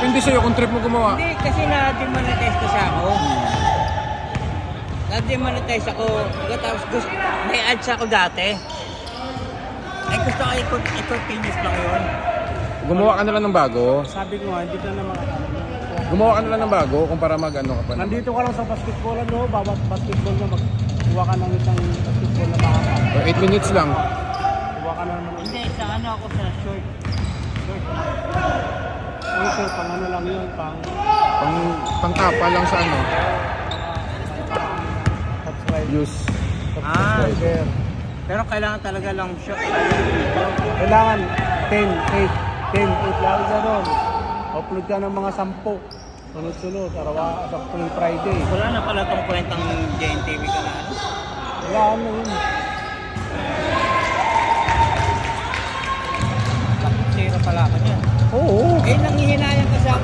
Depende sa'yo kung trip mo gumawa. Hindi, kasi na-demonetize kasi ako. Na-demonetize ako. Tapos gusto, may ads ako dati. Ay gusto ko i-continuous lang yun. Gumawa ka na lang ng bago. Sabi ko nga, hindi ka na Gumawa ka na lang ng bago kung para mag-ano ka pa. Nandito ka lang sa basketball, no? Bawat basketball na magkuha ka ng isang basketball na mahaba. Or 8 minutes lang. Kuha ka na naman. Hindi, sa ano ako sa short. Ang sir, pang ano lang yun, Pang-tapa lang sa ano. subscribe. Use. Subscriber. Pero kailangan talaga lang short. Kailangan 10, 8 lang gano'n. Upload ka ng mga 10. Sunod-sunod, araw sa tuwing Friday. Wala na pala tong kwentang JNTV ka na ano? Wala ano yun. Sira pala ako niyan. Oo. Eh, nangihinayang kasi ako.